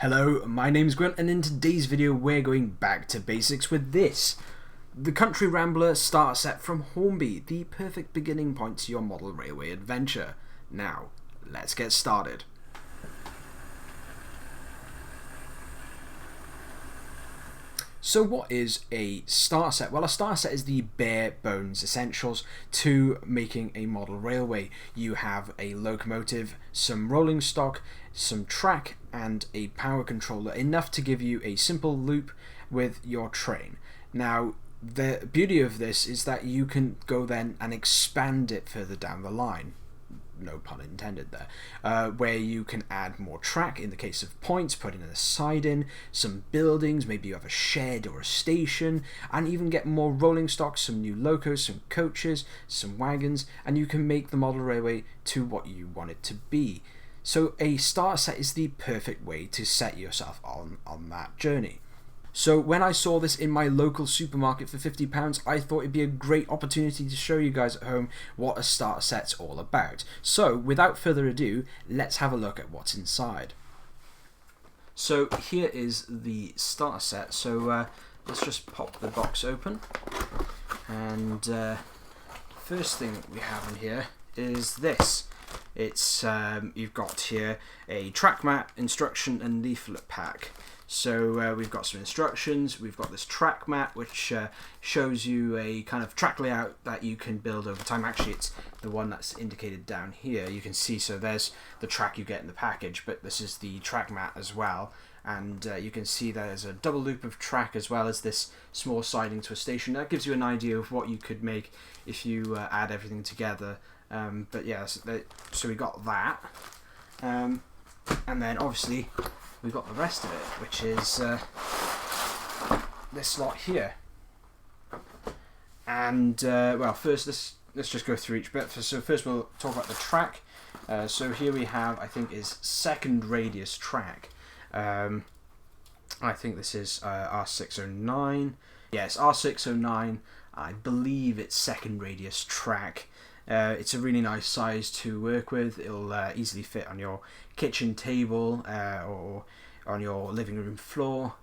Hello, my name's Grant, and in today's video we're going back to basics with this. The Country Rambler starter set from Hornby, the perfect beginning point to your model railway adventure. Now, let's get started. So what is a starter set? Well, a starter set is the bare bones essentials to making a model railway. You have a locomotive, some rolling stock, some track, and a power controller, enough to give you a simple loop with your train. Now, the beauty of this is that you can go then and expand it further down the line. No pun intended there, where you can add more track in the case of points, putting a siding, some buildings, maybe you have a shed or a station, and even get more rolling stock, some new locos, some coaches, some wagons, and you can make the model railway to what you want it to be. So a starter set is the perfect way to set yourself on that journey. So when I saw this in my local supermarket for £50, I thought it'd be a great opportunity to show you guys at home what a starter set's all about. So without further ado, let's have a look at what's inside. So here is the starter set. So let's just pop the box open. And first thing we have in here is this. It's you've got here a track map, instruction and leaflet pack. So we've got some instructions, we've got this track map which shows you a kind of track layout that you can build over time. Actually, it's the one that's indicated down here. You can see, so there's the track you get in the package, but this is the track map as well. And you can see there's a double loop of track as well as this small siding to a station. That gives you an idea of what you could make if you add everything together. But yeah, so we got that. And then obviously we've got the rest of it, which is this lot here. And well, first let's just go through each bit. So first we'll talk about the track. So here we have, I think, is second radius track. I think this is R609. Yes, R609. I believe it's second radius track. It's a really nice size to work with. It'll easily fit on your kitchen table or on your living room floor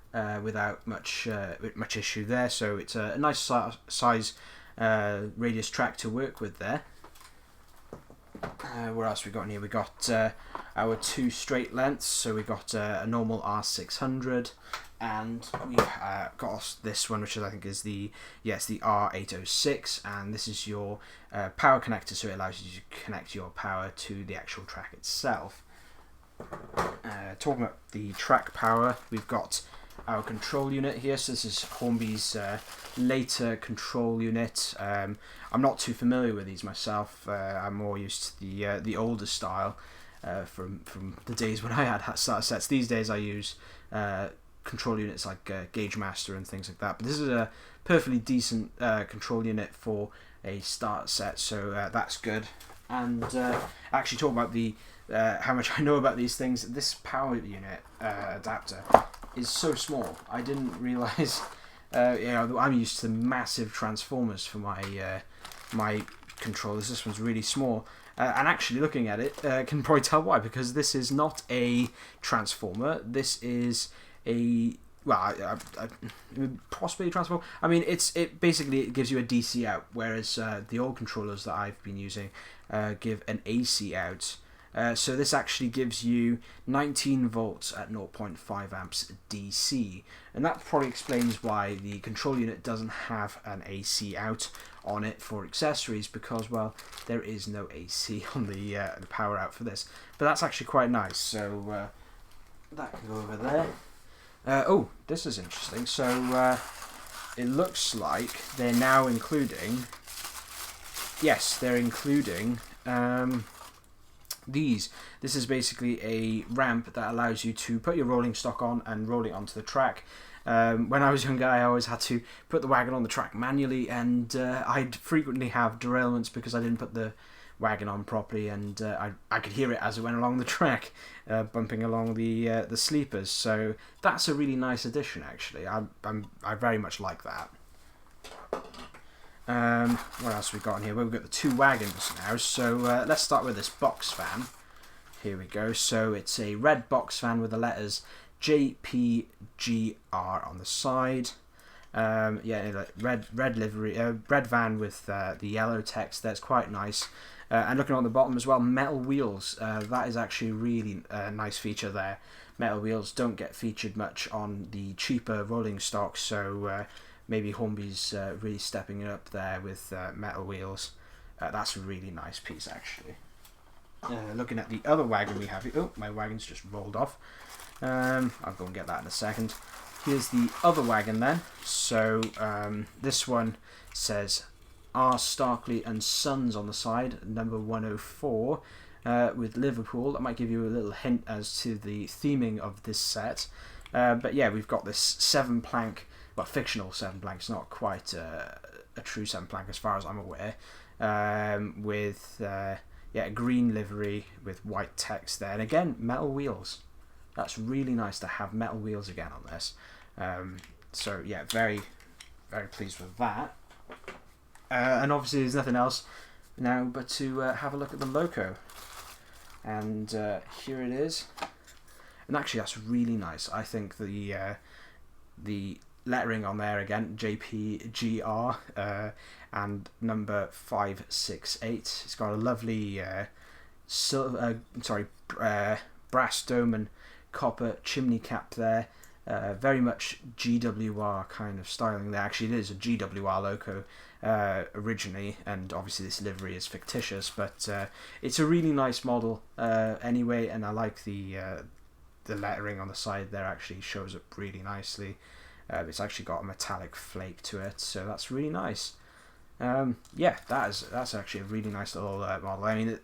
without much issue there. So it's a nice size radius track to work with there. What else we got in here? We got our two straight lengths. So we got a normal R600, and we've got this one, which I think is the R806, and this is your power connector, so it allows you to connect your power to the actual track itself. Talking about the track power, we've got our control unit here. So this is Hornby's later control unit. I'm not too familiar with these myself. I'm more used to the older style from the days when I had starter sets. These days I use control units like Gauge Master and things like that. But this is a perfectly decent control unit for a starter set, so that's good. And actually talk about the how much I know about these things. This power unit adapter is so small. I didn't realise. I'm used to massive transformers for my controllers. This one's really small. And actually, looking at it, can probably tell why, because this is not a transformer. This is a possibly a transformer. I mean, it basically gives you a DC out, whereas the old controllers that I've been using give an AC out. So this actually gives you 19 volts at 0.5 amps DC, and that probably explains why the control unit doesn't have an AC out on it for accessories, because, well, there is no AC on the power out for this. But that's actually quite nice, so that can go over there. Oh, this is interesting. So it looks like they're now including, yes, they're including these. This is basically a ramp that allows you to put your rolling stock on and roll it onto the track. When I was younger, I always had to put the wagon on the track manually, and I'd frequently have derailments because I didn't put the wagon on properly, and I could hear it as it went along the track, bumping along the sleepers. So that's a really nice addition, actually. I very much like that. What else we got in here? Well, we've got the two wagons now. So let's start with this box fan. Here we go. So it's a red box fan with the letters JPGR on the side. Yeah, red livery, red van with the yellow text. That's quite nice. And looking on the bottom as well, metal wheels. That is actually a really nice feature there. Metal wheels don't get featured much on the cheaper rolling stock, so maybe Hornby's really stepping it up there with metal wheels. That's a really nice piece, actually. Looking at the other wagon we have here. Oh, my wagon's just rolled off. I'll go and get that in a second. Here's the other wagon then. So this one says R. Starkley and Sons on the side, number 104, with Liverpool. That might give you a little hint as to the theming of this set. But yeah, we've got this 7-plank, well, fictional 7-plank. It's not quite a true 7-plank as far as I'm aware. With yeah, green livery with white text there, and again metal wheels. That's really nice to have metal wheels again on this. So yeah, very pleased with that. And obviously there's nothing else now but to have a look at the loco. And here it is. And actually that's really nice. I think the lettering on there again, JPGR, and number 568. It's got a lovely brass dome and copper chimney cap there. Very much GWR kind of styling there. Actually, it is a GWR loco originally, and obviously this livery is fictitious, but it's a really nice model anyway, and I like the lettering on the side there. Actually shows up really nicely. It's actually got a metallic flake to it, so that's really nice. Yeah, that's actually a really nice little model. I mean,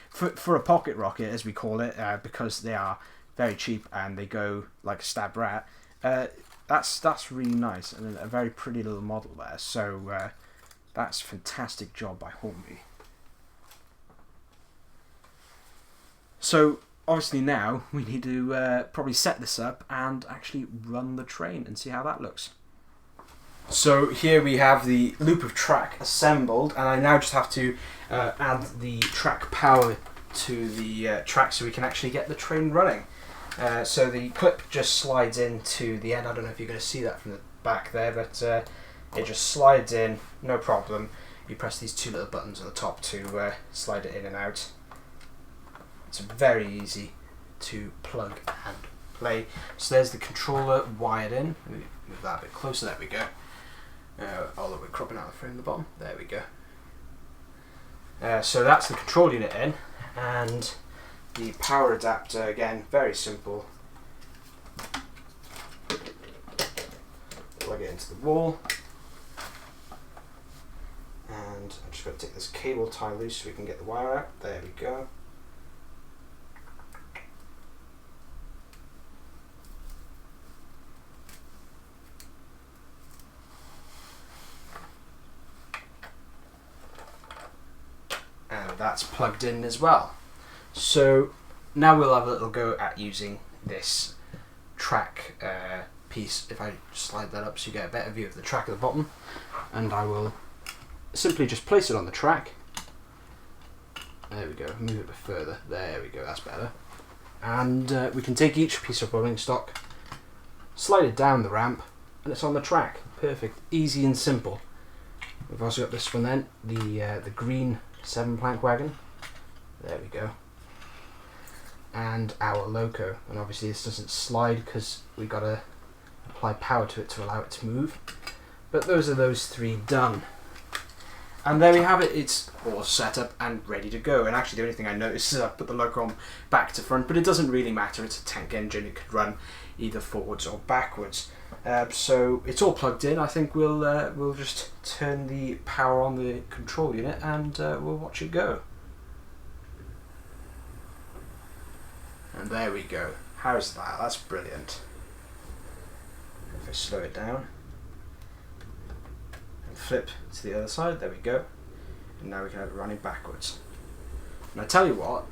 for a pocket rocket, as we call it, because they are very cheap and they go like a stab rat, that's really nice, and a very pretty little model there. So that's fantastic job by Hornby. So obviously now we need to probably set this up and actually run the train and see how that looks. So here we have the loop of track assembled, and I now just have to add the track power to the track so we can actually get the train running. So the clip just slides into the end. I don't know if you're going to see that from the back there, but it just slides in, no problem. You press these two little buttons on the top to slide it in and out. It's very easy to plug and play. So there's the controller wired in. Move that a bit closer, there we go. Although we're cropping out the frame at the bottom, there we go. So that's the control unit in, and the power adapter, again, very simple. Plug it into the wall, and I'm just going to take this cable tie loose so we can get the wire out. There we go. And that's plugged in as well. So now we'll have a little go at using this track piece. If I slide that up so you get a better view of the track at the bottom, and I will simply just place it on the track. There we go, move it a bit further, there we go, that's better. And we can take each piece of rolling stock, slide it down the ramp, and it's on the track. Perfect, easy and simple. We've also got this one then, the green 7-plank wagon. There we go. And our loco. And obviously this doesn't slide because we got to apply power to it to allow it to move. But those are those three done. And there we have it. It's all set up and ready to go. And actually the only thing I noticed is I put the loco on back to front, but it doesn't really matter. It's a tank engine. It could run either forwards or backwards. So it's all plugged in. I think we'll just turn the power on the control unit and we'll watch it go. And there we go. How's that? That's brilliant. If I slow it down and flip to the other side, there we go. And now we can have it running backwards. And I tell you what,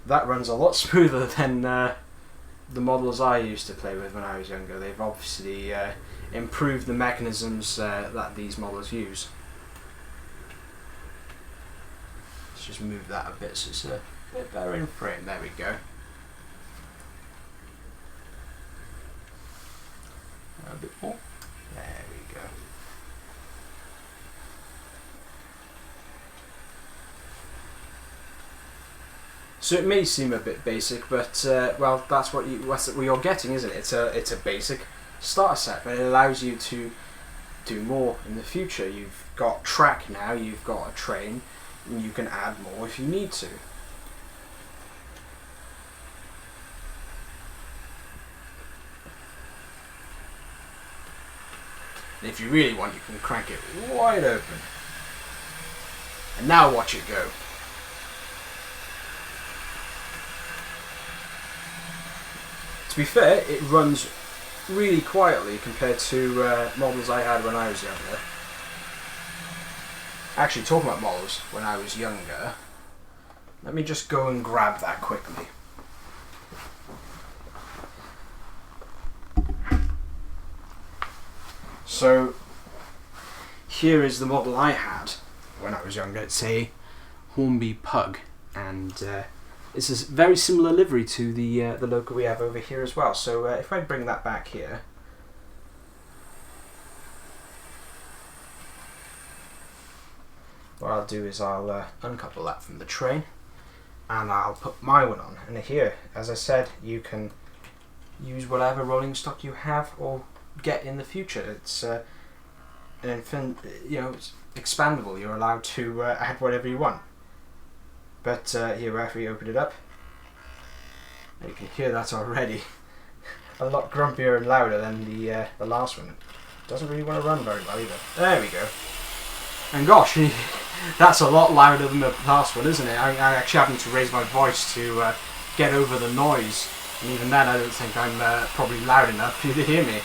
that runs a lot smoother than the models I used to play with when I was younger. They've obviously improved the mechanisms that these models use. Let's just move that a bit so it's a bit better in frame. There we go. a bit more. There we go. So it may seem a bit basic, but well, that's what you're getting, isn't it? It's a basic starter set, but it allows you to do more in the future. You've got track now, you've got a train, and you can add more if you need to. And if you really want, you can crank it wide open. And now watch it go. To be fair, it runs really quietly compared to models I had when I was younger. Actually, talking about models when I was younger, let me just go and grab that quickly. So, here is the model I had when I was younger. It's a Hornby Pug, and it's a very similar livery to the loco we have over here as well. So if I bring that back here, what I'll do is I'll uncouple that from the train, and I'll put my one on. And here, as I said, you can use whatever rolling stock you have or get in the future. It's an infinite, it's expandable. You're allowed to add whatever you want. But here, after we open it up, you can hear that already. A lot grumpier and louder than the last one. It doesn't really want to run very well either. There we go. And gosh, that's a lot louder than the last one, isn't it? I actually having to raise my voice to get over the noise. And even then, I don't think I'm probably loud enough for you to hear me.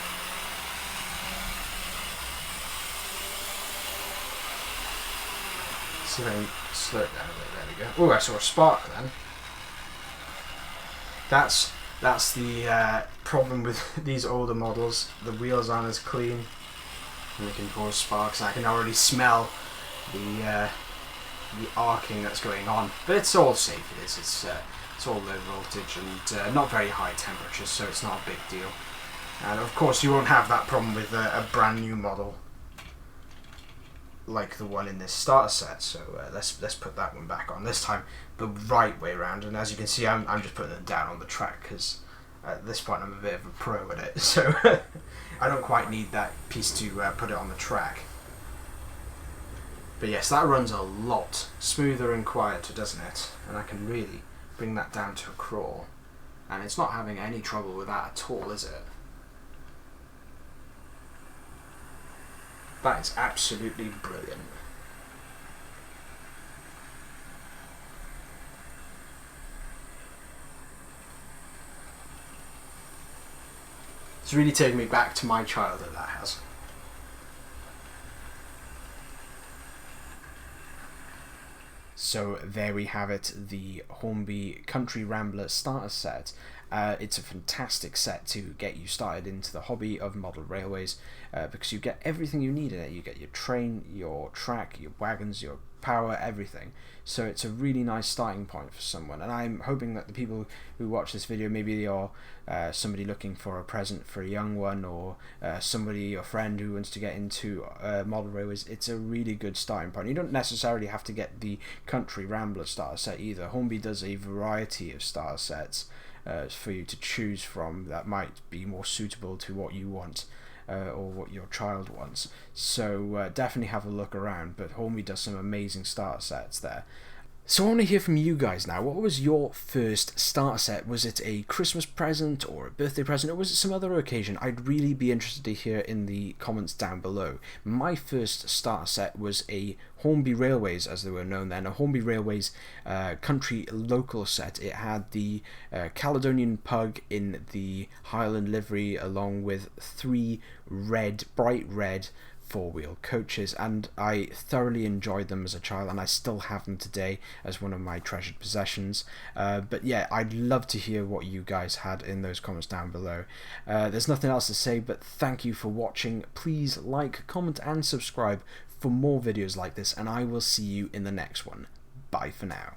See if I can slow it down a bit. There we go. Oh, I saw a spark then. That's the problem with these older models. The wheels aren't as clean, and they can cause sparks. I can already smell the arcing that's going on. But it's all safe. It's all low voltage and not very high temperatures, so it's not a big deal. And of course, you won't have that problem with a brand new model like the one in this starter set. So let's put that one back on, this time the right way around. And as you can see, I'm just putting it down on the track because at this point I'm a bit of a pro at it, so I don't quite need that piece to put it on the track. But yes, that runs a lot smoother and quieter, doesn't it? And I can really bring that down to a crawl, and it's not having any trouble with that at all, is it? That is absolutely brilliant. It's really taken me back to my childhood, that has. So there we have it, the Hornby Country Rambler starter set. It's a fantastic set to get you started into the hobby of model railways because you get everything you need in it. You get your train, your track, your wagons, your power, everything. So it's a really nice starting point for someone, and I'm hoping that the people who watch this video, maybe they are somebody looking for a present for a young one, or somebody, a friend who wants to get into model railways, it's a really good starting point. You don't necessarily have to get the Country Rambler starter set either. Hornby does a variety of starter sets for you to choose from that might be more suitable to what you want or what your child wants. So definitely have a look around, but Hornby does some amazing starter sets there. So I want to hear from you guys now. What was your first starter set? Was it a Christmas present or a birthday present, or was it some other occasion? I'd really be interested to hear in the comments down below. My first starter set was a Hornby Railways, as they were known then, a Hornby Railways country local set. It had the Caledonian Pug in the Highland livery, along with 3 bright red four-wheel coaches, and I thoroughly enjoyed them as a child, and I still have them today as one of my treasured possessions. But yeah, I'd love to hear what you guys had in those comments down below. There's nothing else to say, but thank you for watching. Please like, comment and subscribe for more videos like this, and I will see you in the next one. Bye for now.